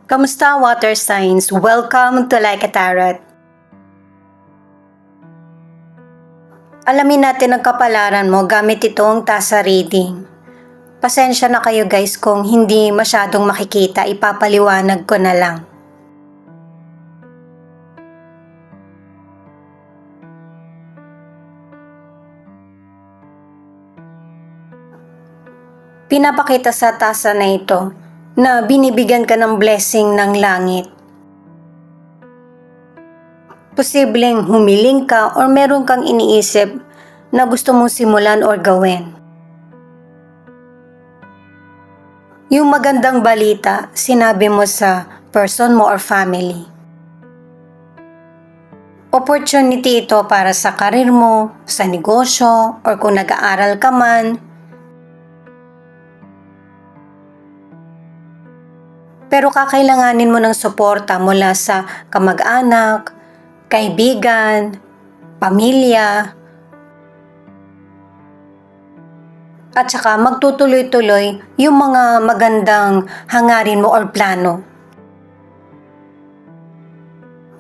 Kamusta water signs? Welcome to Like a Tarot. Alamin natin ang kapalaran mo gamit itong tasa reading. Pasensya na kayo guys kung hindi masyadong makikita, ipapaliwanag ko na lang. Pinapakita sa tasa na ito na binibigyan ka ng blessing ng langit. Posibleng humiling ka or meron kang iniisip na gusto mong simulan or gawin. Yung magandang balita, sinabi mo sa person mo or family. Opportunity ito para sa karir mo, sa negosyo, or kung nag-aaral ka man. Pero kakailanganin mo ng suporta mula sa kamag-anak, kaibigan, pamilya, at saka magtutuloy-tuloy yung mga magandang hangarin mo or plano.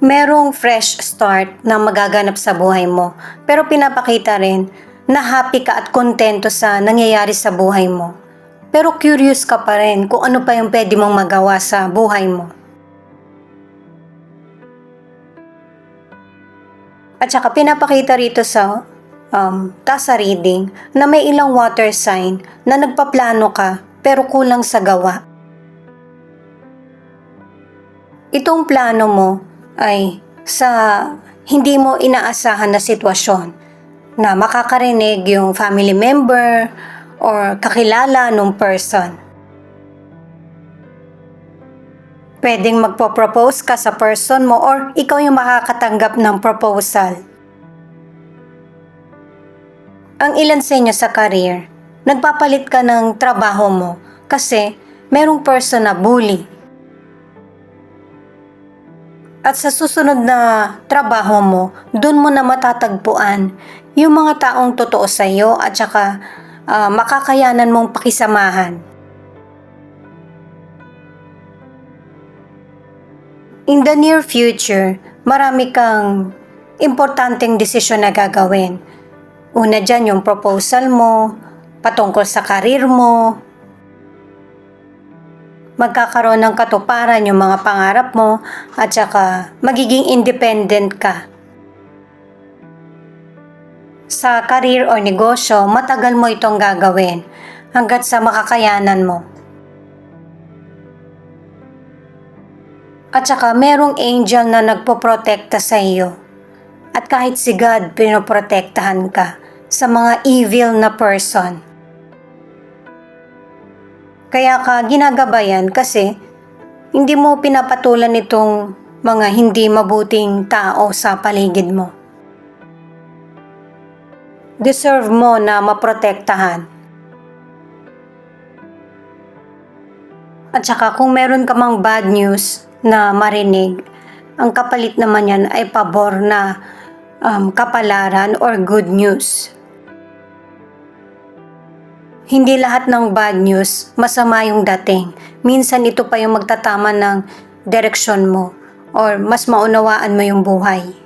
Merong fresh start na magaganap sa buhay mo, pero pinapakita rin na happy ka at kontento sa nangyayari sa buhay mo. Pero curious ka pa rin kung ano pa yung pwede mong magawa sa buhay mo. At saka pinapakita rito sa tasa reading na may ilang water sign na nagpaplano ka pero kulang sa gawa. Itong plano mo ay sa hindi mo inaasahan na sitwasyon na makakarinig yung family member or kakilala nung person. Pwedeng magpo-propose ka sa person mo or ikaw yung makakatanggap ng proposal. Ang ilan sa inyo sa career, nagpapalit ka ng trabaho mo kasi merong person na bully. At sa susunod na trabaho mo, dun mo na matatagpuan yung mga taong totoo sa iyo at saka makakayanan mong pakisamahan. In the near future, marami kang importanteng desisyon na gagawin. Una dyan yung proposal mo, patungkol sa karir mo, magkakaroon ng katuparan yung mga pangarap mo, at saka magiging independent ka. Sa career o negosyo, matagal mo itong gagawin hanggat sa makakayanan mo. At saka merong angel na nagpoprotekta sa iyo. At kahit si God, pinoprotektahan ka sa mga evil na person. Kaya ka ginagabayan kasi hindi mo pinapatulan itong mga hindi mabuting tao sa paligid mo. Deserve mo na maprotektahan. At saka kung meron ka mang bad news na marinig, ang kapalit naman yan ay pabor na kapalaran or good news. Hindi lahat ng bad news masama yung dating. Minsan ito pa yung magtatama ng direksyon mo or mas maunawaan mo yung buhay.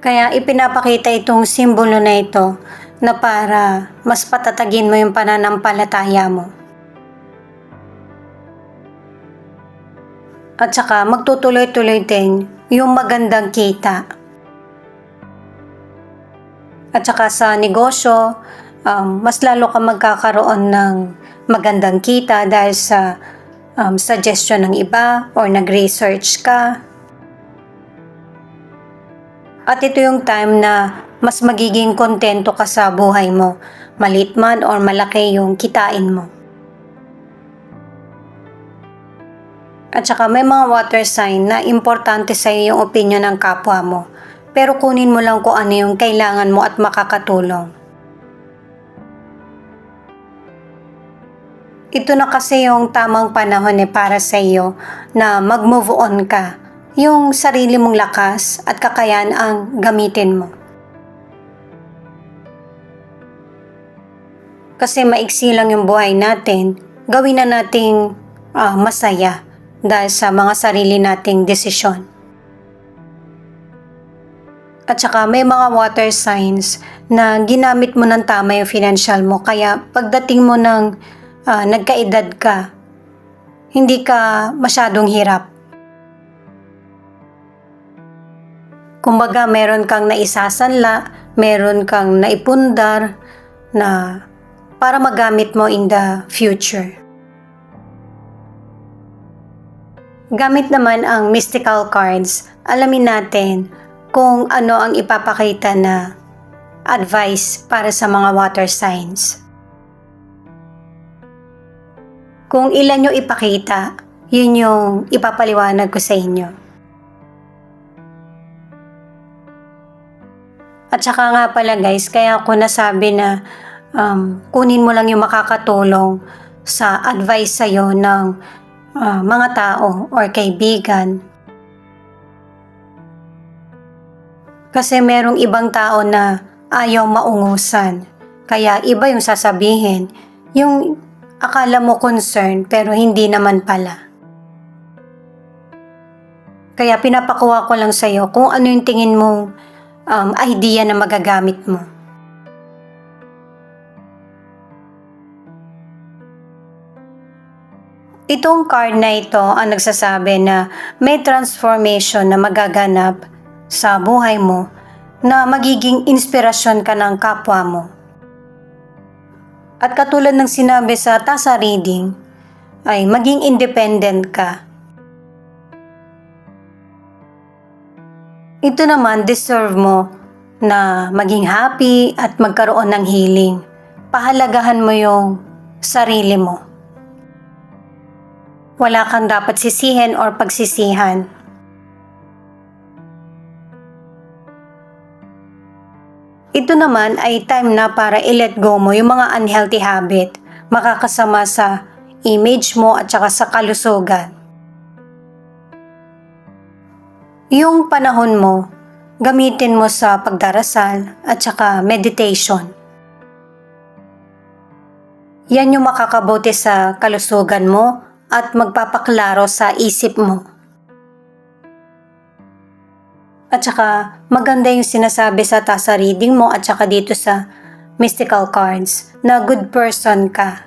Kaya ipinapakita itong simbolo na ito na para mas patatagin mo yung pananampalataya mo. At saka magtutuloy-tuloy din yung magandang kita. At saka sa negosyo, mas lalo ka magkakaroon ng magandang kita dahil sa suggestion ng iba or nag-research ka. At ito yung time na mas magiging kontento ka sa buhay mo, maliit man or malaki yung kitain mo. At saka may mga water sign na importante sa iyo yung opinion ng kapwa mo, pero kunin mo lang kung ano yung kailangan mo at makakatulong. Ito na kasi yung tamang panahon para sa iyo na mag-move on ka. Yung sarili mong lakas at kakayahan ang gamitin mo. Kasi maiksi lang yung buhay natin, gawin na nating masaya dahil sa mga sarili nating desisyon. At saka may mga water signs na ginamit mo ng tama yung financial mo. Kaya pagdating mo ng nagkaedad ka, hindi ka masyadong hirap. Kumbaga meron kang naisasanla, meron kang naipundar na para magamit mo in the future. Gamit naman ang mystical cards, alamin natin kung ano ang ipapakita na advice para sa mga water signs. Kung ilan nyo ipakita, yun yung ipapaliwanag ko sa inyo. At saka nga pala guys, kaya ako nasabi na kunin mo lang yung makakatulong sa advice sa'yo ng mga tao or kaibigan. Kasi merong ibang tao na ayaw maungusan. Kaya iba yung sasabihin. Yung akala mo concern pero hindi naman pala. Kaya pinapakuha ko lang sa'yo kung ano yung tingin mong idea na magagamit mo. Itong card na ito ang nagsasabi na may transformation na magaganap sa buhay mo na magiging inspirasyon ka ng kapwa mo. At katulad ng sinabi sa tasa reading, ay maging independent ka. Ito naman deserve mo na maging happy at magkaroon ng healing. Pahalagahan mo yung sarili mo. Wala kang dapat sisihin or pagsisihan. Ito naman ay time na para i-let go mo yung mga unhealthy habit, makakasama sa image mo at saka sa kalusugan. Yung panahon mo, gamitin mo sa pagdarasal at saka meditation. Yan yung makakabuti sa kalusugan mo at magpapaklaro sa isip mo. At saka maganda yung sinasabi sa tasa reading mo at saka dito sa mystical cards na good person ka.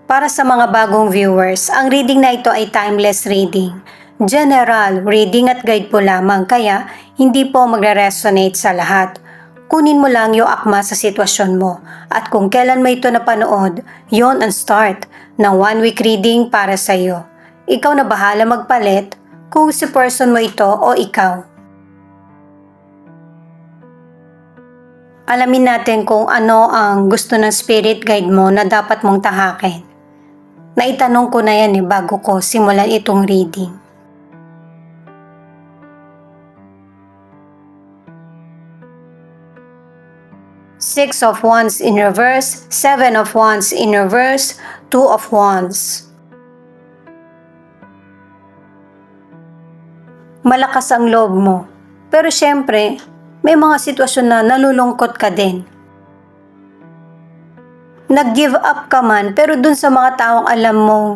Para sa mga bagong viewers, ang reading na ito ay timeless reading. General reading at guide po lamang kaya hindi po magre-resonate sa lahat. Kunin mo lang yung akma sa sitwasyon mo at kung kailan mo ito napanood, yon ang start ng 1 week reading para sa iyo. Ikaw na bahala magpalit kung si person mo ito o ikaw. Alamin natin kung ano ang gusto ng spirit guide mo na dapat mong tahakin. Naitanong ko na yan bago ko simulan itong reading. Six of Wands in reverse, Seven of Wands in reverse, Two of Wands. Malakas ang loob mo. Pero syempre, may mga sitwasyon na nalulungkot ka din. Nag-give up ka man, pero dun sa mga taong alam mong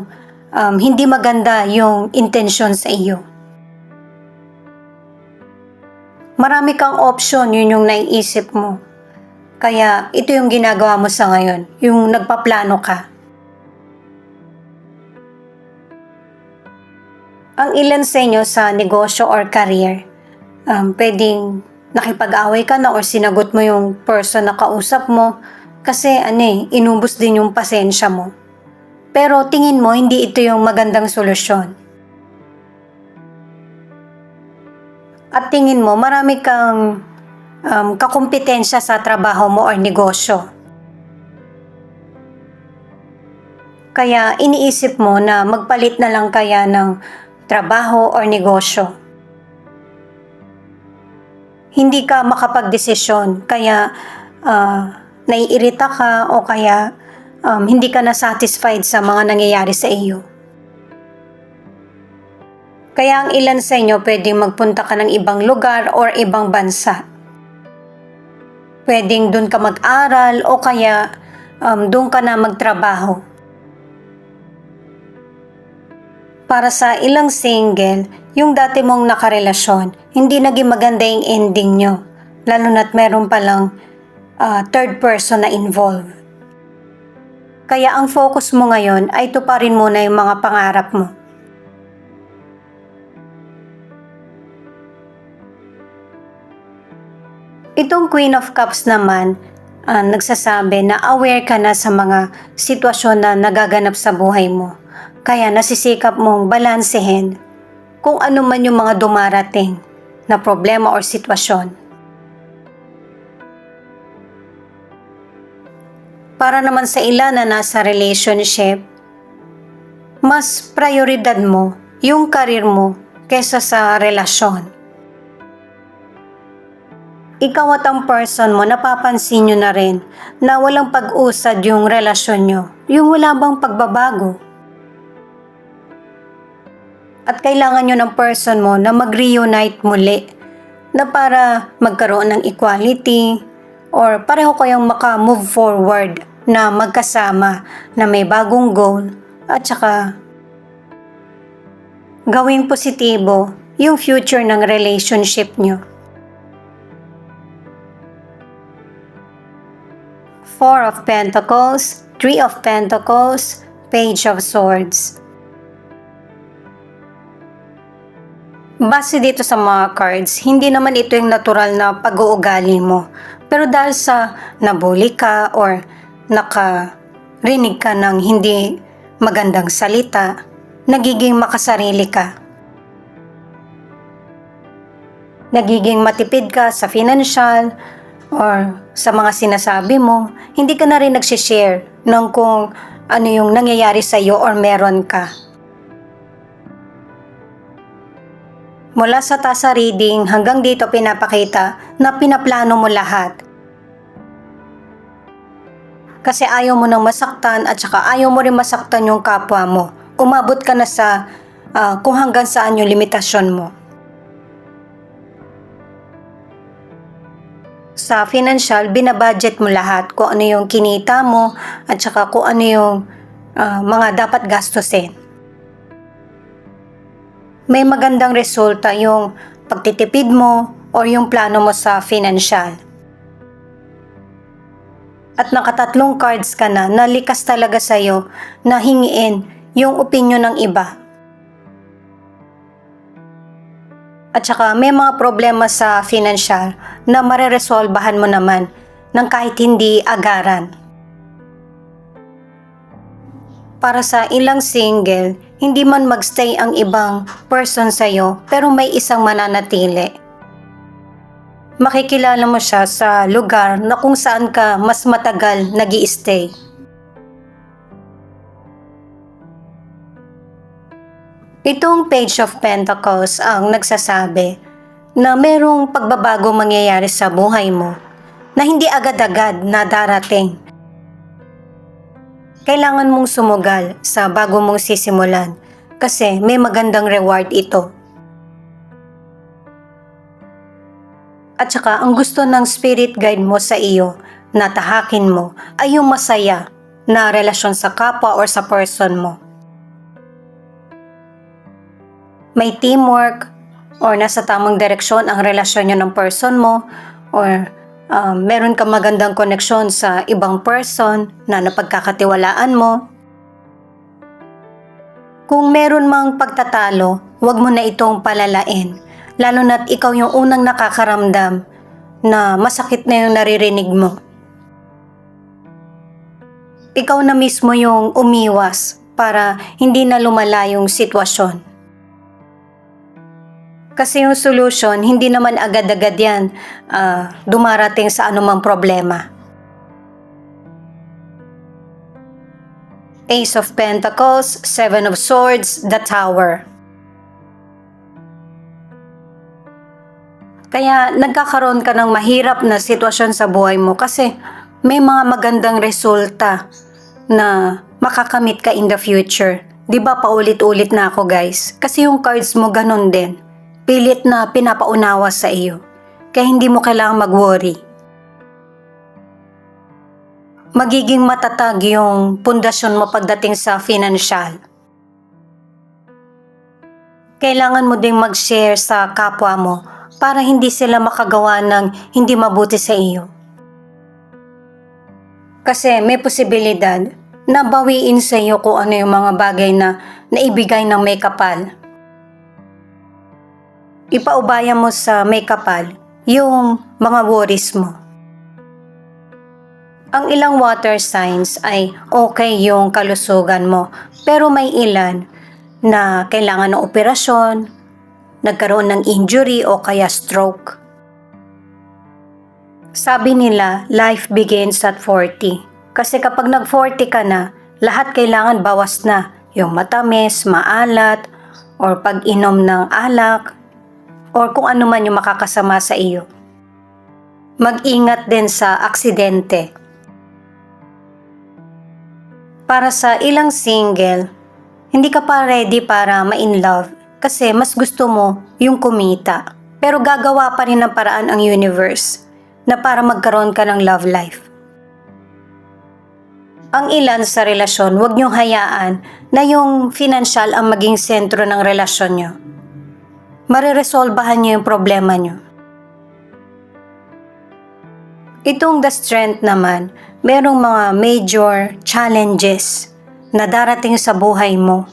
hindi maganda yung intensyon sa iyo. Marami kang option, yun yung naiisip mo. Kaya ito yung ginagawa mo sa ngayon, yung nagpaplano ka. Ang ilan sa inyo sa negosyo or career, pwedeng nakipag-away ka na or sinagot mo yung person na kausap mo kasi inubos din yung pasensya mo. Pero tingin mo hindi ito yung magandang solusyon. At tingin mo marami kang kakumpetensya sa trabaho mo or negosyo. Kaya iniisip mo na magpalit na lang kaya ng trabaho or negosyo. Hindi ka makapagdesisyon kaya naiirita ka o kaya hindi ka na satisfied sa mga nangyayari sa iyo. Kaya ang ilan sa inyo pwedeng magpunta ka ng ibang lugar or ibang bansa. Pwedeng dun ka mag-aral o kaya doon ka na magtrabaho. Para sa ilang single, yung dati mong nakarelasyon, hindi naging maganda yung ending nyo. Lalo na't meron palang third person na involved. Kaya ang focus mo ngayon ay tuparin muna yung mga pangarap mo. Itong Queen of Cups naman, nagsasabi na aware ka na sa mga sitwasyon na nagaganap sa buhay mo. Kaya nasisikap mong balansehin kung ano man yung mga dumarating na problema or sitwasyon. Para naman sa ilan na nasa relationship, mas prioridad mo yung karir mo kaysa sa relasyon. Ikaw at ang person mo, napapansin nyo na rin na walang pag-usad yung relasyon nyo, yung wala bang pagbabago. At kailangan nyo ng person mo na mag-reunite muli na para magkaroon ng equality or pareho kayong maka-move forward na magkasama na may bagong goal at saka gawing positibo yung future ng relationship nyo. 4 of Pentacles, 3 of Pentacles, Page of Swords. Base dito sa mga cards, hindi naman ito yung natural na pag-uugali mo. Pero dahil sa nabully ka or nakarinig ka ng hindi magandang salita, nagiging makasarili ka. Nagiging matipid ka sa financial or sa mga sinasabi mo, hindi ka na rin nagsishare ng kung ano yung nangyayari sa iyo or meron ka. Mula sa tasa reading hanggang dito pinapakita na pinaplano mo lahat. Kasi ayaw mo nang masaktan at saka ayaw mo rin masaktan yung kapwa mo. Umabot ka na sa kung hanggang saan yung limitasyon mo. Sa financial, binabudget mo lahat kung ano yung kinita mo at saka kung ano yung mga dapat gastusin. May magandang resulta yung pagtitipid mo or yung plano mo sa financial. At nakatatlong cards ka na likas talaga sa'yo na hingiin yung opinion ng iba. At saka may mga problema sa financial na mareresolbahan mo naman ng kahit hindi agaran. Para sa ilang single, hindi man magstay ang ibang person sa'yo pero may isang mananatili. Makikilala mo siya sa lugar na kung saan ka mas matagal nag-i-stay. Itong Page of Pentacles ang nagsasabi na merong pagbabago mangyayari sa buhay mo na hindi agad-agad na darating. Kailangan mong sumugal sa bago mong sisimulan kasi may magandang reward ito. At saka ang gusto ng spirit guide mo sa iyo na tahakin mo ay yung masaya na relasyon sa kapwa or sa person mo. May teamwork or nasa tamang direksyon ang relasyon nyo ng person mo or meron kang magandang koneksyon sa ibang person na napagkakatiwalaan mo. Kung meron mang pagtatalo, huwag mo na itong palalain, lalo na't ikaw yung unang nakakaramdam na masakit na yung naririnig mo. Ikaw na mismo yung umiwas para hindi na lumala yung sitwasyon. Kasi yung solution, hindi naman agad-agad yan dumarating sa anumang problema. Ace of Pentacles, Seven of Swords, the Tower. Kaya nagkakaroon ka ng mahirap na sitwasyon sa buhay mo kasi may mga magandang resulta na makakamit ka in the future. Di ba paulit-ulit na ako guys? Kasi yung cards mo ganun din. Pilit na pinapaunawa sa iyo. Kaya hindi mo kailangang mag-worry. magiging matatag yung pundasyon mo pagdating sa financial. Kailangan mo ding mag-share sa kapwa mo para hindi sila makagawa ng hindi mabuti sa iyo. Kasi may posibilidad na bawiin sa iyo kung ano yung mga bagay na naibigay ng may kapal. Ipaubaya mo sa may kapal yung mga worries mo. Ang ilang water signs ay okay yung kalusugan mo, pero may ilan na kailangan ng operasyon, nagkaroon ng injury o kaya stroke. Sabi nila, life begins at 40. Kasi kapag nag-40 ka na, lahat kailangan bawas na. Yung matamis, maalat, or pag-inom ng alak, or kung ano man yung makakasama sa iyo. Mag-ingat din sa aksidente. Para sa ilang single, hindi ka pa ready para ma-in love kasi mas gusto mo yung kumita. Pero gagawa pa rin ng paraan ang universe na para magkaroon ka ng love life. Ang ilan sa relasyon, huwag niyong hayaan na yung financial ang maging sentro ng relasyon niyo. Mareresolbahan niyo yung problema niyo. Itong The Strength naman, merong mga major challenges na darating sa buhay mo.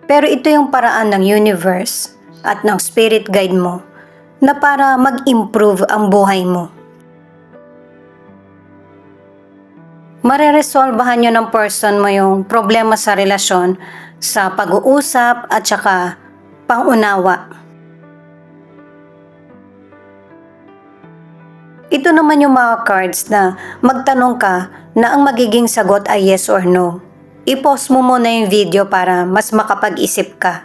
Pero ito yung paraan ng universe at ng spirit guide mo na para mag-improve ang buhay mo. Mareresolbahan nyo ng person mo yung problema sa relasyon sa pag-uusap at saka pangunawa. Ito naman yung mga cards na magtanong ka na ang magiging sagot ay yes or no. I-pause mo muna yung video para mas makapag-isip ka.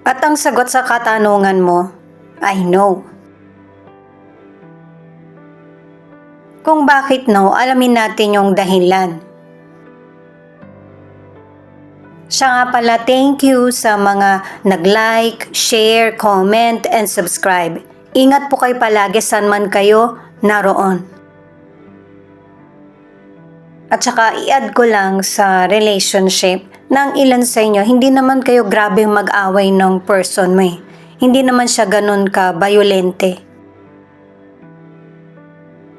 At ang sagot sa katanungan mo ay no. Kung bakit no, alamin natin yung dahilan. Siya nga pala, thank you sa mga nag-like, share, comment, and subscribe. Ingat po kayo palagi saan man kayo naroon. At saka i-add ko lang sa relationship na ang ilan sa inyo, hindi naman kayo grabeng mag-away ng person mo eh. Hindi naman siya ganun ka-violente.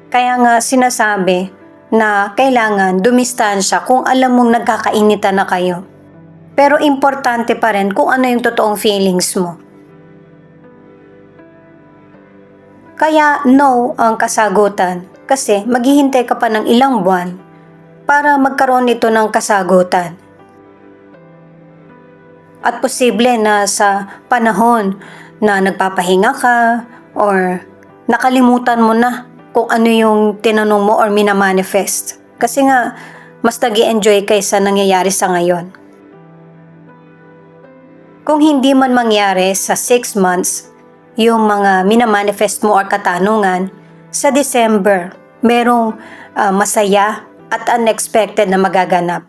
Kaya nga sinasabi na kailangan dumistansya kung alam mong nagkakainitan na kayo. Pero importante pa rin kung ano yung totoong feelings mo. Kaya no ang kasagutan kasi maghihintay ka pa ng ilang buwan para magkaroon ito ng kasagutan. At posible na sa panahon na nagpapahinga ka or nakalimutan mo na kung ano yung tinanong mo or minamanifest. Kasi nga, mas nag-i-enjoy kaysa nangyayari sa ngayon. Kung hindi man mangyari sa 6 months, yung mga minamanifest mo or katanungan, sa December, merong masaya at unexpected na magaganap.